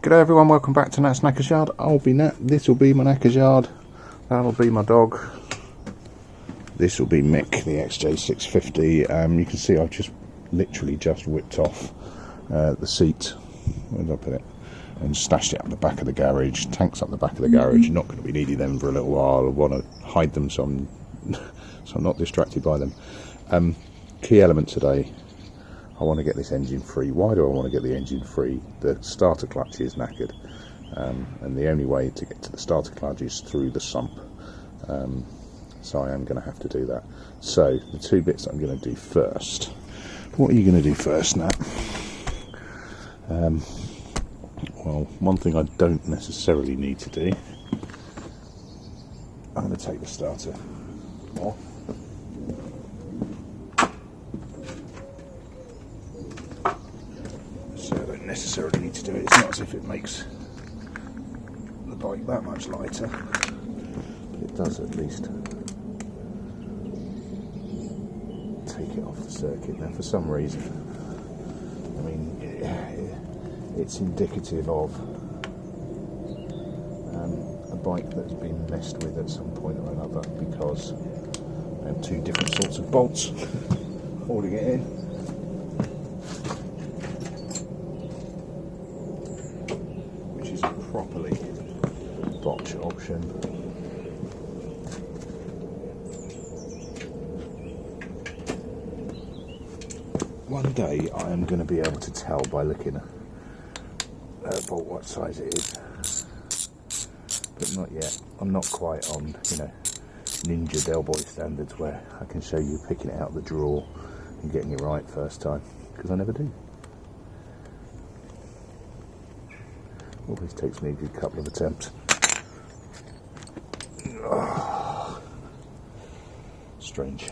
G'day everyone, welcome back to Nat's Knackers Yard. I'll be Nat, this will be my Knackers Yard, that'll be my dog, this will be Mick, the XJ650. You can see I've just literally whipped off the seat, where did I put it, and stashed it up the back of the garage. Tanks up the back of the garage, you're not going to be needing them for a little while. I want to hide them so I'm not distracted by them. Key element today, I want to get this engine free. Why do I want to get the engine free? The starter clutch is knackered, and the only way to get to the starter clutch is through the sump, so I am going to have to do that. So the two bits that I'm going to do first. What are you going to do first, Nat? Well, one thing I don't necessarily need to do, I'm going to take the starter off. Necessarily need to do it. It's not as if it makes the bike that much lighter, but it does at least take it off the circuit. Now, for some reason, I mean, it's indicative of a bike that's been messed with at some point or another, because I have two different sorts of bolts holding it in. Properly botch option. One day I am going to be able to tell by looking at bolt what size it is, but not yet. I'm not quite on, Ninja Del Boy standards where I can show you picking it out of the drawer and getting it right first time, because I never do. Always takes me a good couple of attempts. Oh, strange.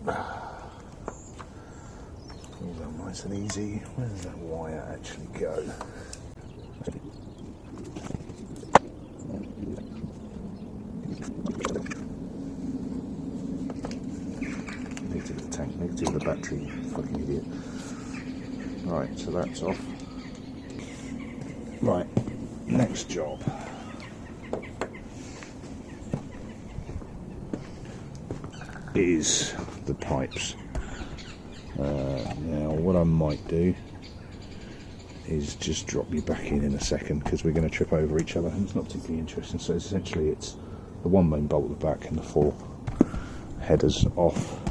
All that nice and easy. Where does that wire actually go? Negative the tank, negative the battery. Fucking idiot. Right, so that's off. Right, next job. Is the pipes. Now what I might do is just drop you back in a second, because we're going to trip over each other and it's not particularly interesting. So essentially it's the one main bolt at the back and the four headers off.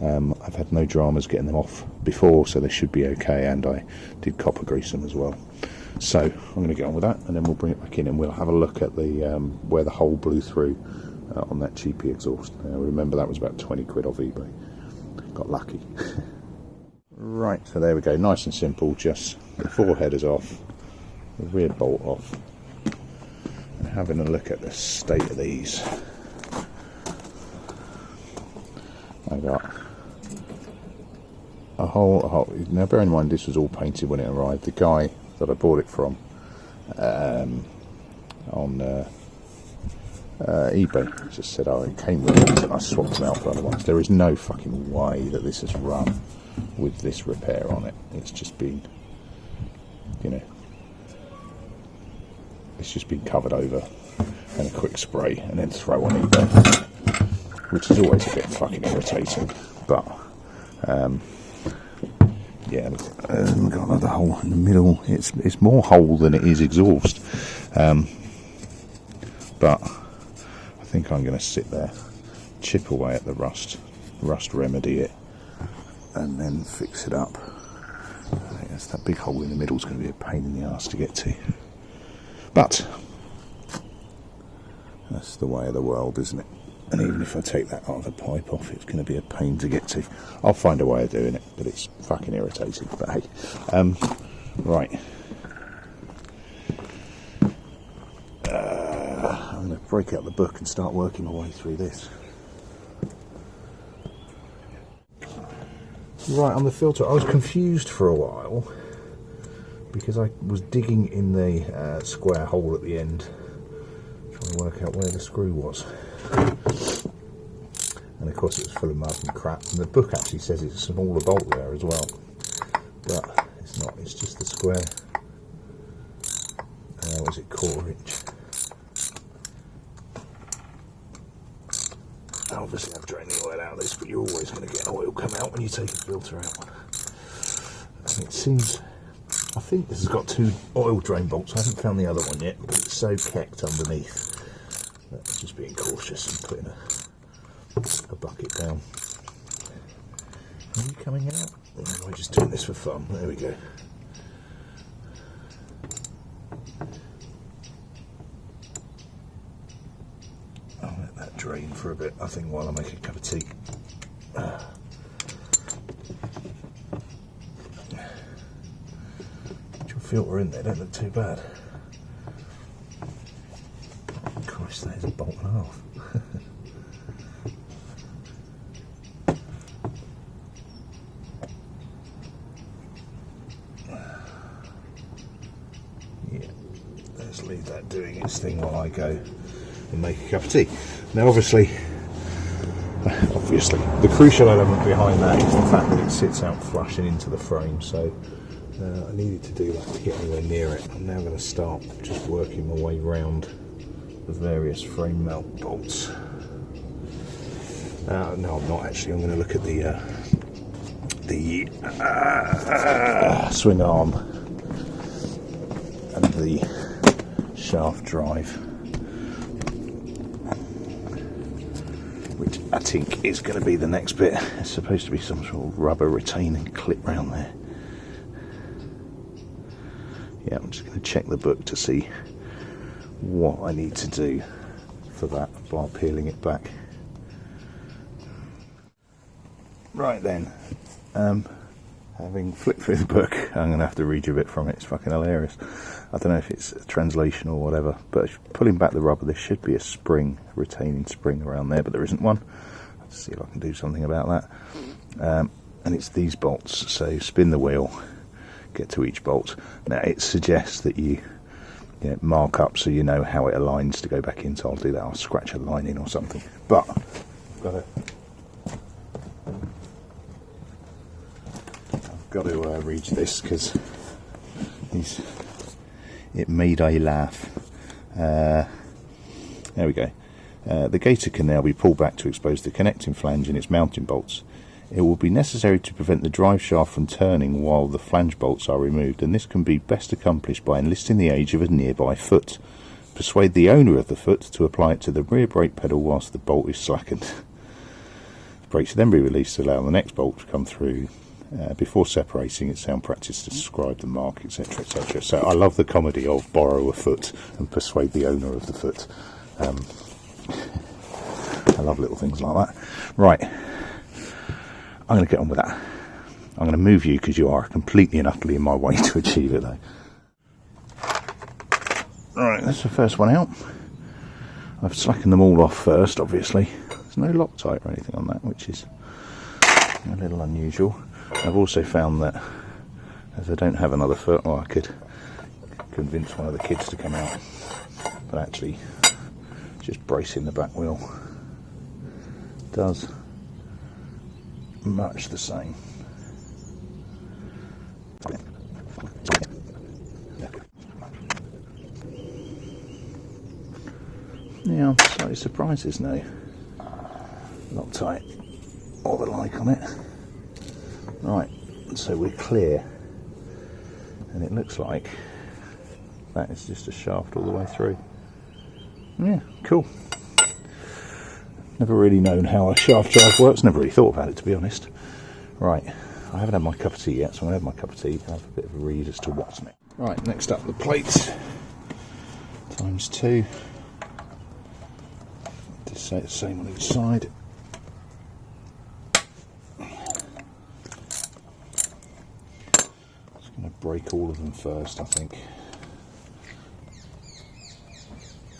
I've had no dramas getting them off before, so they should be okay, and I did copper grease them as well. So I'm going to get on with that, and then we'll bring it back in and we'll have a look at the where the hole blew through on that cheapy exhaust. Remember, that was about 20 quid off eBay. Got lucky. Right, so there we go, nice and simple, just the four headers off, the rear bolt off, and having a look at the state of these. I got a whole. Now, bear in mind, this was all painted when it arrived. The guy that I bought it from on eBay just said, "Oh, it came with it," and I swapped them out for other ones. There is no fucking way that this has run with this repair on it. It's just been, it's just been covered over and a quick spray and then throw on eBay, which is always a bit fucking irritating. But yeah, we've got another hole in the middle. It's more hole than it is exhaust, but I think I'm going to sit there, chip away at the rust remedy it, and then fix it up. I think that's that big hole in the middle is going to be a pain in the arse to get to, but that's the way of the world, isn't it? And even if I take that other pipe off, it's going to be a pain to get to. I'll find a way of doing it, but it's fucking irritating. But hey, right. I'm going to break out the book and start working my way through this. Right, on the filter, I was confused for a while because I was digging in the square hole at the end, trying to work out where the screw was. And of course it was full of mud and crap, and the book actually says it's a smaller bolt there as well, but it's not, it's just the square, what was it, 1/4 inch. Obviously I've drained the oil out of this, but you're always going to get oil come out when you take a filter out. And it seems, I think this has got 2 oil drain bolts. I haven't found the other one yet, but it's so kecked underneath that I'm just being cautious and putting a bucket down. Are you coming out? Or am I just doing this for fun? There we go. I'll let that drain for a bit, I think, while I make a cup of tea. Your filter in there don't look too bad. Christ, that is a bolt and a half. Yeah, let's leave that doing its thing while I go and make a cup of tea. Now obviously, the crucial element behind that is the fact that it sits out flush and into the frame, so I needed to do that to get anywhere near it. I'm now going to start just working my way round the various frame mount bolts. No, I'm not actually. I'm going to look at the swing arm and the shaft drive, which I think is going to be the next bit. There's supposed to be some sort of rubber retaining clip round there. Yeah, I'm just going to check the book to see what I need to do for that while peeling it back. Right then, having flipped through the book, I'm going to have to read you a bit from it. It's fucking hilarious. I don't know if it's a translation or whatever, but pulling back the rubber, there should be a spring, retaining spring around there, but there isn't one. Let's see if I can do something about that. And it's these bolts, so spin the wheel, get to each bolt. Now it suggests that you mark up so you know how it aligns to go back in, so I'll do that. I'll scratch a line in or something, but I've got to read this because it made a laugh. There we go. The gaiter can now be pulled back to expose the connecting flange and its mounting bolts. It will be necessary to prevent the drive shaft from turning while the flange bolts are removed, and this can be best accomplished by enlisting the aid of a nearby foot. Persuade the owner of the foot to apply it to the rear brake pedal whilst the bolt is slackened. The brakes should then be released to allow the next bolt to come through. Before separating, it's sound practice to describe the mark, etc., etc. So I love the comedy of borrow a foot and persuade the owner of the foot. I love little things like that. Right. I'm going to get on with that. I'm going to move you because you are completely and utterly in my way to achieve it, though. Right, that's the first one out. I've slackened them all off first, obviously. There's no Loctite or anything on that, which is a little unusual. I've also found that, as I don't have another foot, I could convince one of the kids to come out, but actually just bracing the back wheel does much the same. Yeah, I'm slightly surprised there's no Loctite or the like on it. Right, so we're clear, and it looks like that is just a shaft all the way through. Yeah, cool. Never really known how a shaft drive works, never really thought about it, to be honest. Right, I haven't had my cup of tea yet, so I'm going to have my cup of tea and have a bit of a read as to what's next. Right, next up, the plates. ×2. Just say the same on each side. Just going to break all of them first, I think.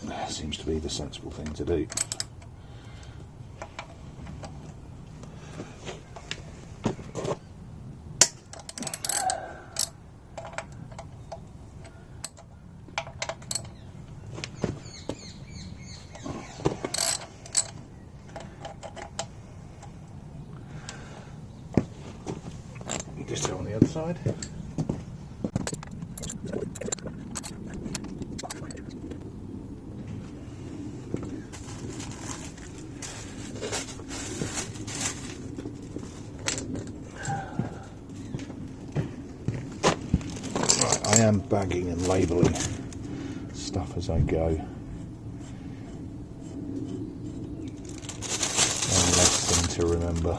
That seems to be the sensible thing to do. Just on the other side. Right, I am bagging and labelling stuff as I go. One less thing to remember.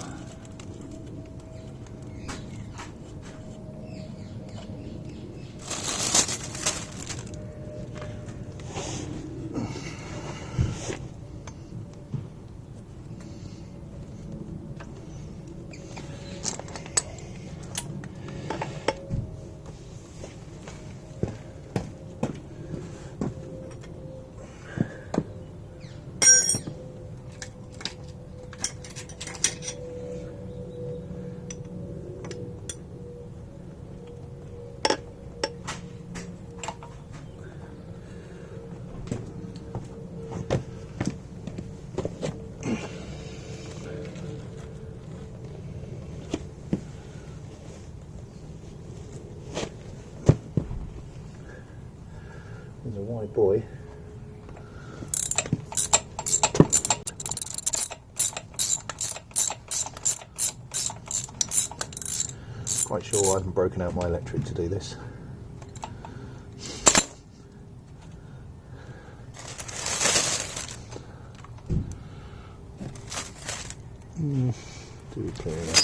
There's a white boy. Quite sure I haven't broken out my electric to do this. Do we clear it up?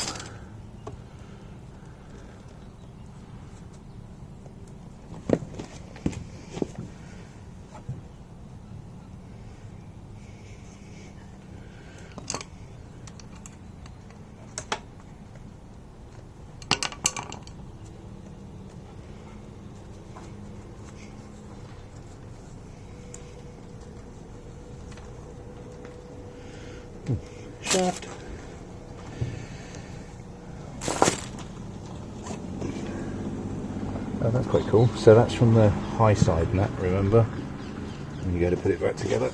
Shaft. Oh, that's quite cool. So that's from the high side nut, remember? And you go to put it back together.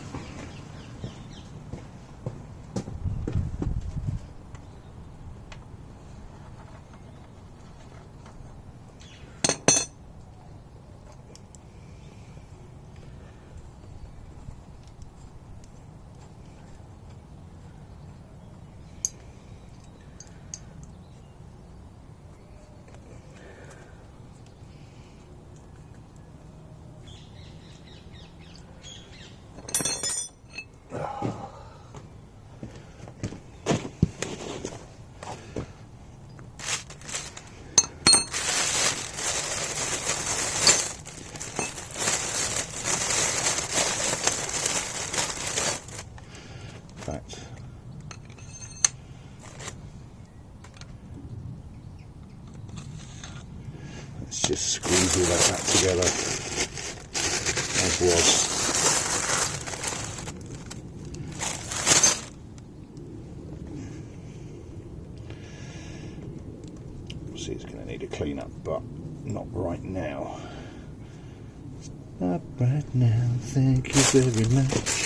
Fact. Let's just squeeze all that back together as was. See, it's going to need a clean up, but not right now. Not right now, thank you very much.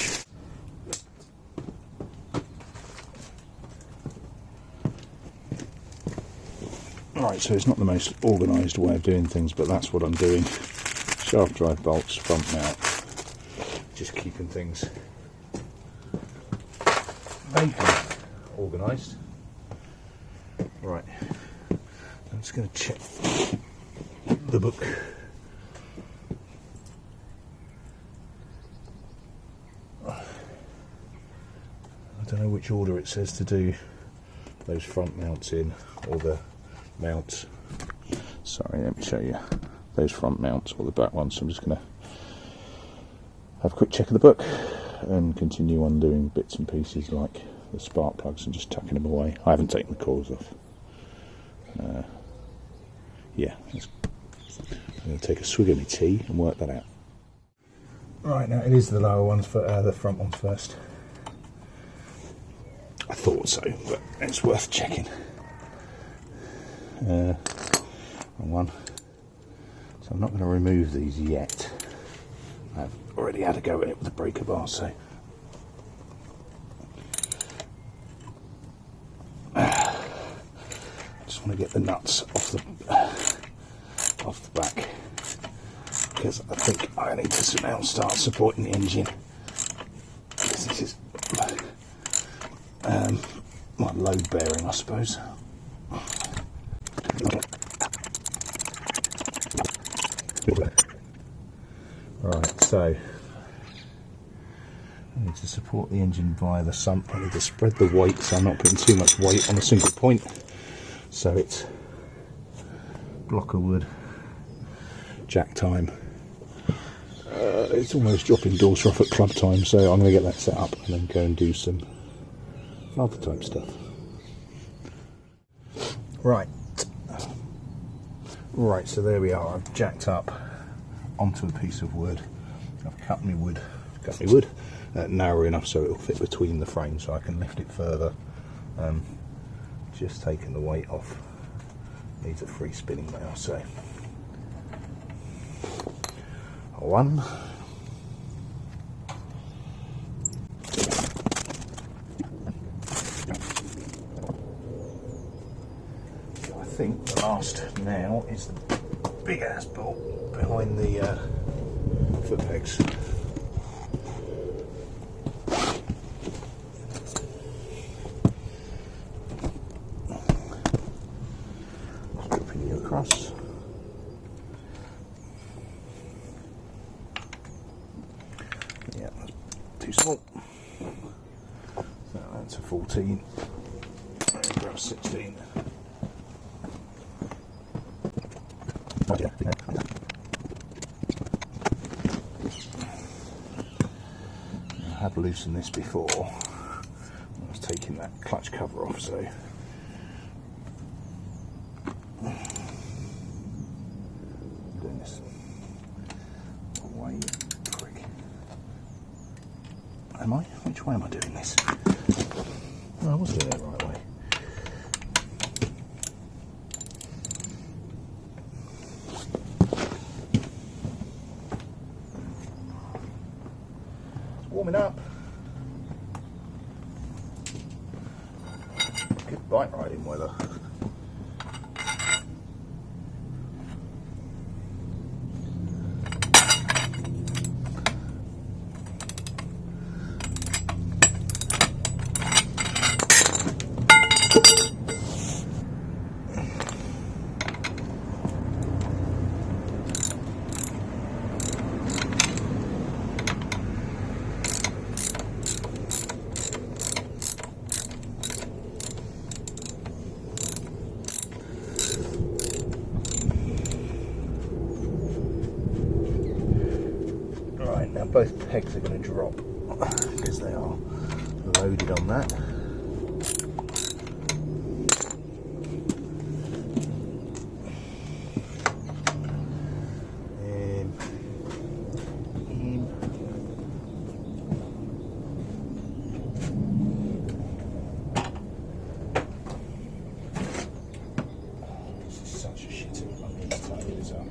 Right, so it's not the most organised way of doing things, but that's what I'm doing. Shaft drive bolts, front mount, just keeping things vaguely organised. Right, I'm just going to check the book. I don't know which order it says to do those front mounts in, or the mounts. Sorry, let me show you those front mounts or the back ones. So I'm just going to have a quick check of the book. and continue on doing bits and pieces like the spark plugs and just tucking them away. I haven't taken the coils off. Yeah, I'm going to take a swig of my tea and work that out. Right, now it is the lower ones, for the front ones first. I thought so, but it's worth checking. Wrong one. So I'm not going to remove these yet. I've already had a go at it with the breaker bar, so I just want to get the nuts off the back, because I think I need to now start supporting the engine. This is my load bearing, I suppose. Right, so I need to support the engine via the sump. I need to spread the weight so I'm not putting too much weight on a single point. So it's block of wood, jack time. It's almost dropping daughter off at club time, so I'm going to get that set up and then go and do some other type stuff. Right, so there we are. I've jacked up onto a piece of wood. I've cut my wood narrow enough so it'll fit between the frames so I can lift it further. Just taking the weight off. Needs a free spinning now, so one. So I think the last now is the big ass bolt behind the foot pegs. Dropping you across. Yeah, that's too small. So that's a 14. Grab a 16. I have loosened this before. I was taking that clutch cover off, so doing this way, prick. Am I? Which way am I doing this? Oh, I was doing it the right way. Warming up. Good bike riding weather. Now both pegs are going to drop because they are loaded on that. This is such a shitty. I need to tidy this up.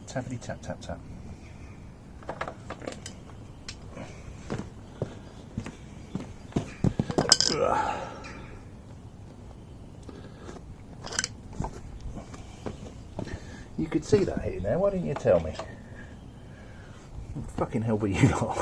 Tappity tap tap tap. Ugh. You could see that hitting there, why didn't you tell me? Fucking hell, but you lot.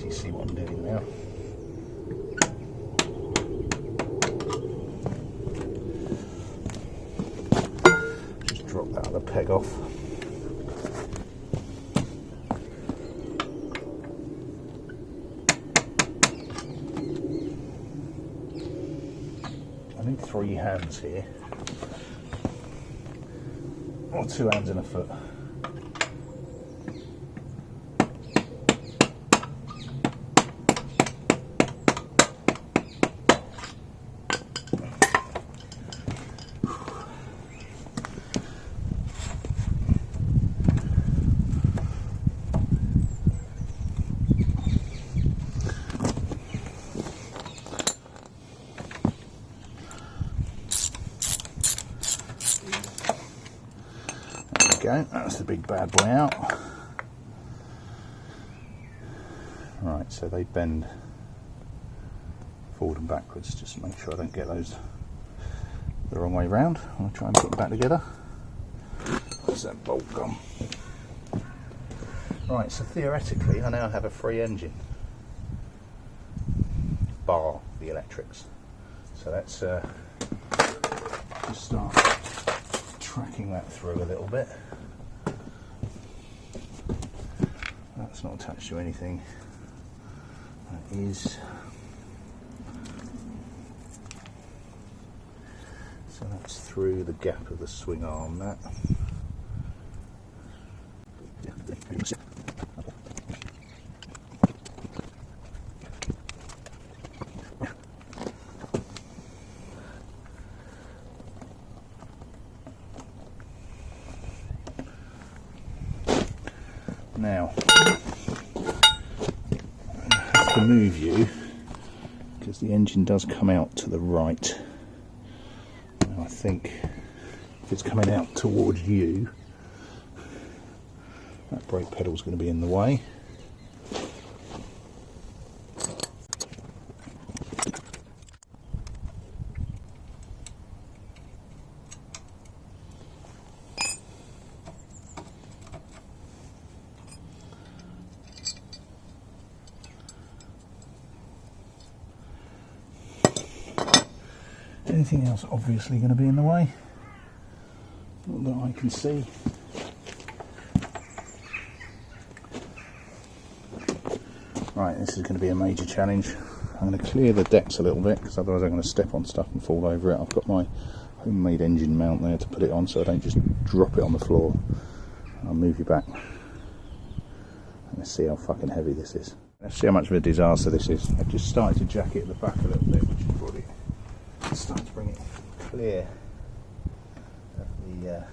See what I'm doing now. Just drop that other peg off. I need 3 hands here, or 2 hands and a foot. Go. That's the big bad boy out. Right, so they bend forward and backwards, just to make sure I don't get those the wrong way round. I'll try and put them back together. Where's that bolt gone? Right, so theoretically I now have a free engine, bar the electrics. So let's just start tracking that through a little bit. That's not attached to anything. That is. So that's through the gap of the swing arm, that. Now, I have to move you because the engine does come out to the right. Now I think if it's coming out towards you, that brake pedal is going to be in the way. Anything else obviously going to be in the way? Not that I can see. Right, this is going to be a major challenge. I'm going to clear the decks a little bit because otherwise I'm going to step on stuff and fall over it. I've got my homemade engine mount there to put it on so I don't just drop it on the floor. I'll move you back. Let's see how fucking heavy this is. Let's see how much of a disaster this is. I've just started to jack it at the back a little bit, which is probably start to bring it clear of the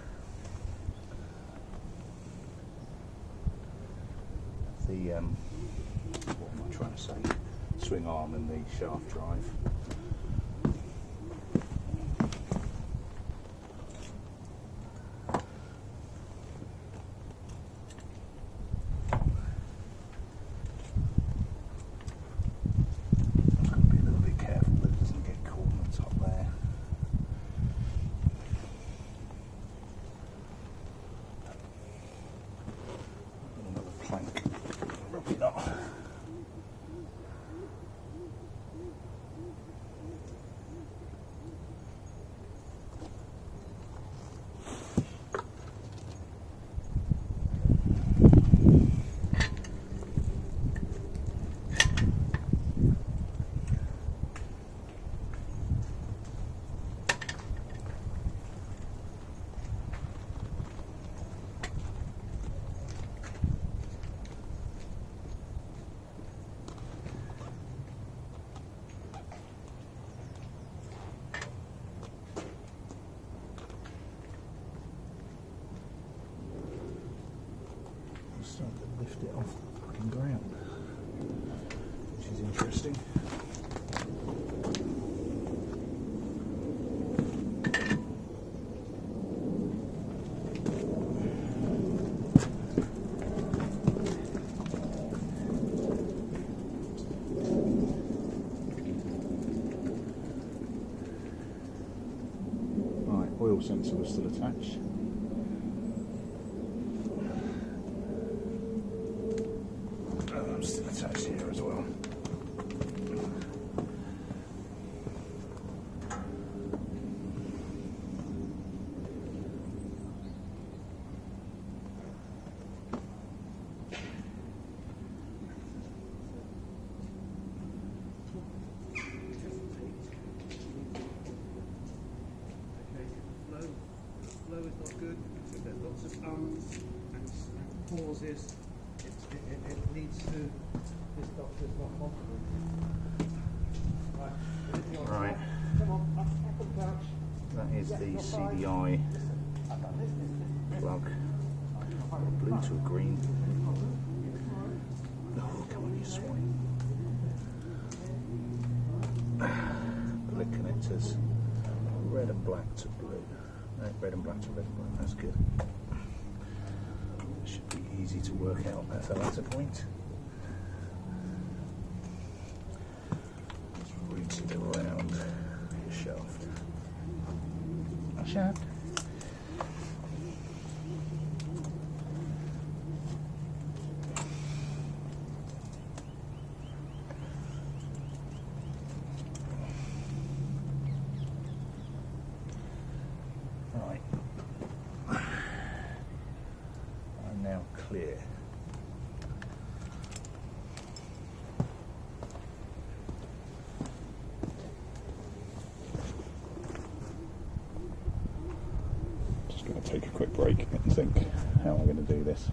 what am I trying to say? Swing arm and the shaft drive. lift it off the fucking ground, which is interesting. Right, oil sensor was still attached. Still attached here as well. Flow is not good. There's lots of ums and pauses. It needs to. This doctor's not confident. Right. Come on, up the couch. That is the CDI plug. Blue to green. Oh, come on, you swine. Bullet connectors. Red and black to blue. No, red and black to red and black. That's good. Should be easy to work out at the latter point. It's rooted around the shaft. A shaft. Right. I'm now clear. Just going to take a quick break and think how I'm going to do this.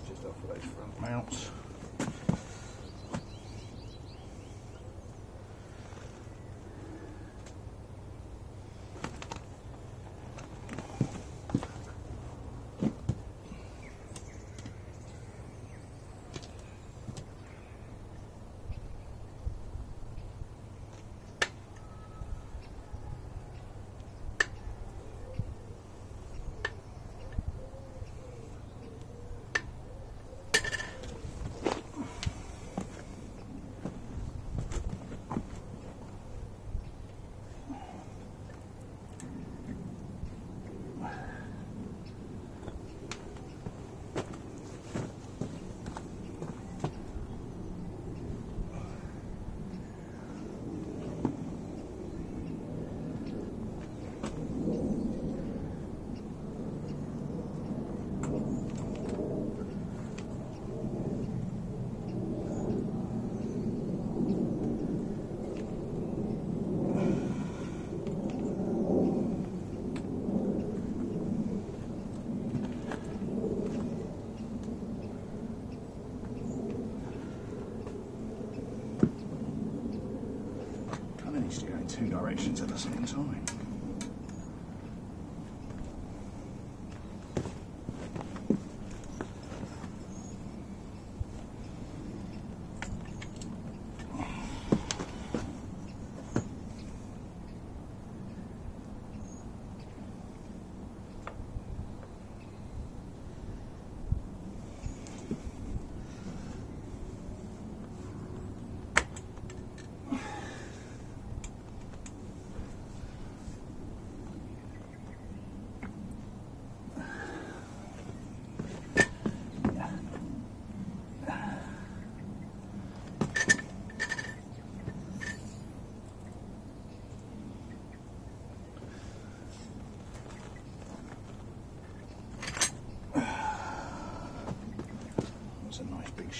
Just off of those front mounts. Needs to go in two directions at the same time.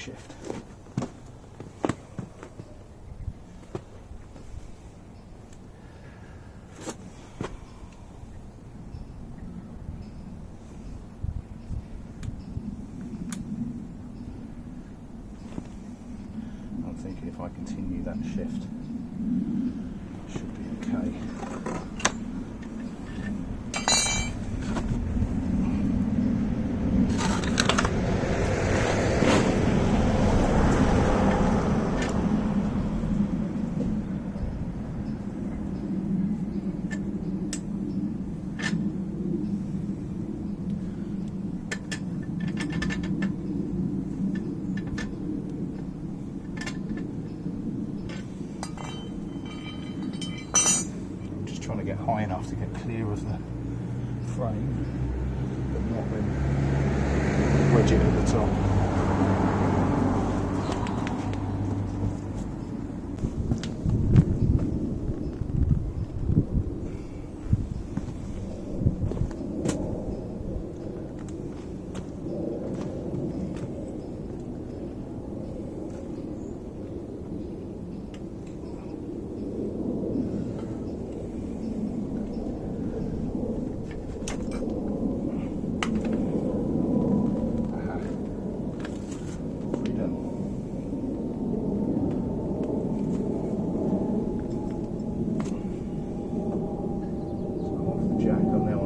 shift. I'm thinking if I continue that shift, it should be okay. Trying to get high enough to get clear of the frame, but not then wedge it at the top.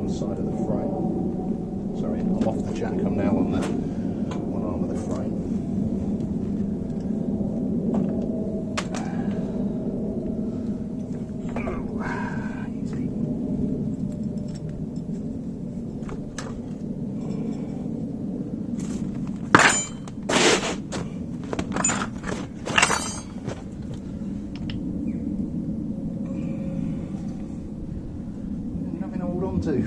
Side of the frame. Sorry, I'm off the jack, I'm now on the one arm of the frame. Easy. Nothing to hold on to.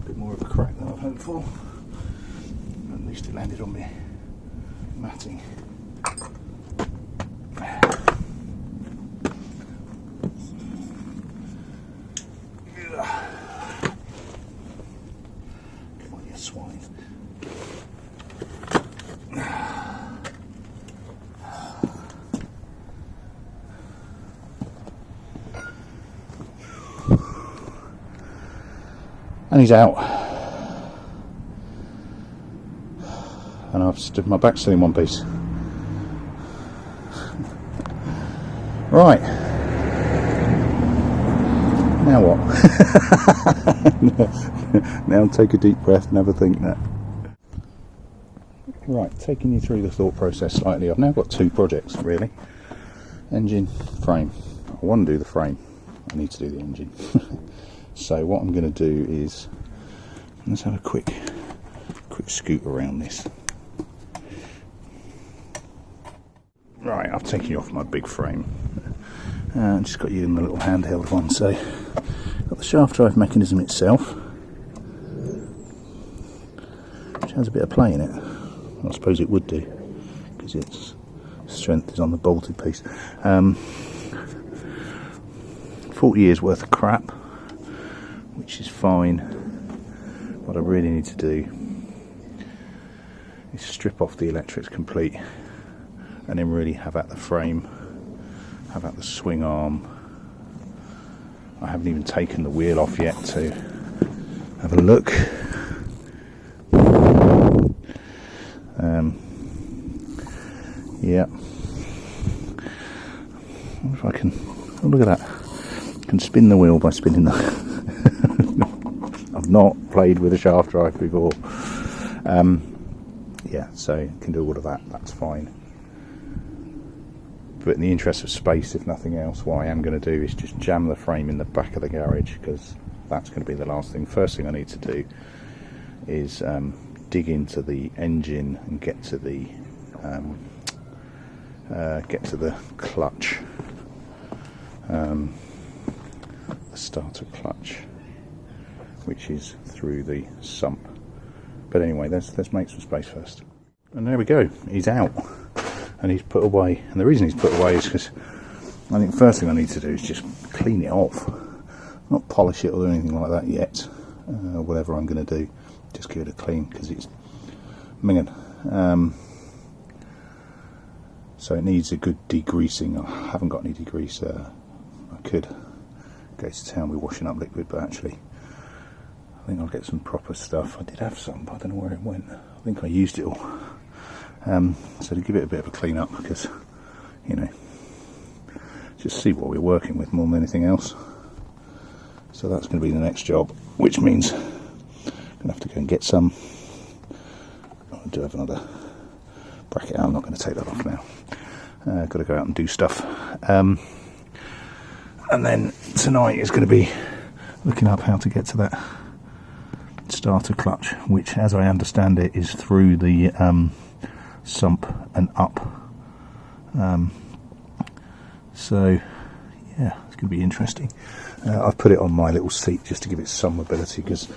Bit more of a crack than I've hoped for. At least it landed on me matting. Come on, you swine. And he's out. And I've stood my back still in one piece. Right. Now what? Now take a deep breath and have a think now. Right, taking you through the thought process slightly. I've now got two projects really. Engine, frame. I want to do the frame. I need to do the engine. So what I'm going to do is, let's have a quick scoot around this. Right, I've taken you off my big frame. Just got you in the little handheld one. So, got the shaft drive mechanism itself, which has a bit of play in it. I suppose it would do, because its strength is on the bolted piece. 40 years worth of crap, which is fine. What I really need to do is strip off the electrics complete, and then really have at the frame, have at the swing arm. I haven't even taken the wheel off yet to have a look. Yeah. I wonder if I can. Oh, look at that! I can spin the wheel by spinning the. I've not played with a shaft drive before. Yeah, so I can do all of that. That's fine. But in the interest of space, if nothing else, what I am going to do is just jam the frame in the back of the garage, because that's going to be the last thing. First thing I need to do is dig into the engine and get to the clutch, the starter clutch, which is through the sump. But anyway, let's make some space first. And there we go, he's out. and he's put away. And the reason he's put away is because I think the first thing I need to do is just clean it off, not polish it or anything like that yet. Whatever I'm going to do, just give it a clean because it's minging. So it needs a good degreasing. I haven't got any degreaser. I could go to town with washing up liquid, but actually I think I'll get some proper stuff. I did have some, but I don't know where it went. I think I used it all. So to give it a bit of a clean up, because, you know, just see what we're working with more than anything else. So that's going to be the next job, which means I'm going to have to go and get some. I do have another bracket. I'm not going to take that off now. Got to go out and do stuff. And then tonight is going to be looking up how to get to that starter clutch, which, as I understand it, is through the sump and up. So yeah, it's going to be interesting. I've put it on my little seat just to give it some mobility, because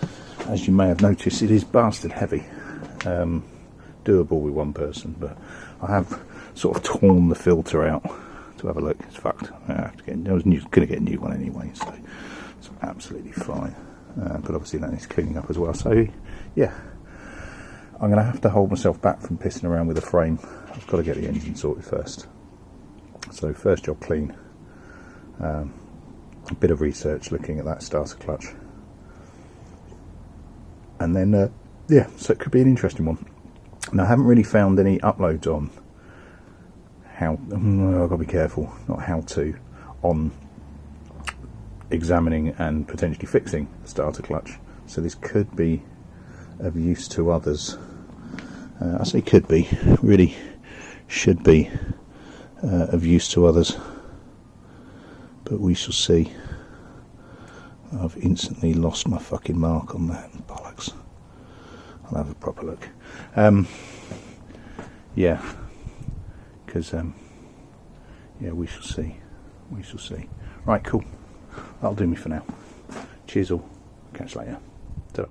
as you may have noticed, it is bastard heavy. Doable with one person, but I have sort of torn the filter out to have a look. It's fucked. I was going to get a new one anyway, so it's absolutely fine. But obviously that needs cleaning up as well. So yeah, I'm going to have to hold myself back from pissing around with the frame. I've got to get the engine sorted first. So first job clean. A bit of research looking at that starter clutch, and then yeah, so it could be an interesting one. Now I haven't really found any uploads on how, I've got to be careful, not how to, on examining and potentially fixing the starter clutch. So this could be of use to others. I say could be, really should be of use to others, but we shall see. I've instantly lost my fucking mark on that, bollocks. I'll have a proper look. Yeah, because yeah, we shall see. We shall see. Right, cool. That'll do me for now. Cheers all. Catch you later. Ta-ra.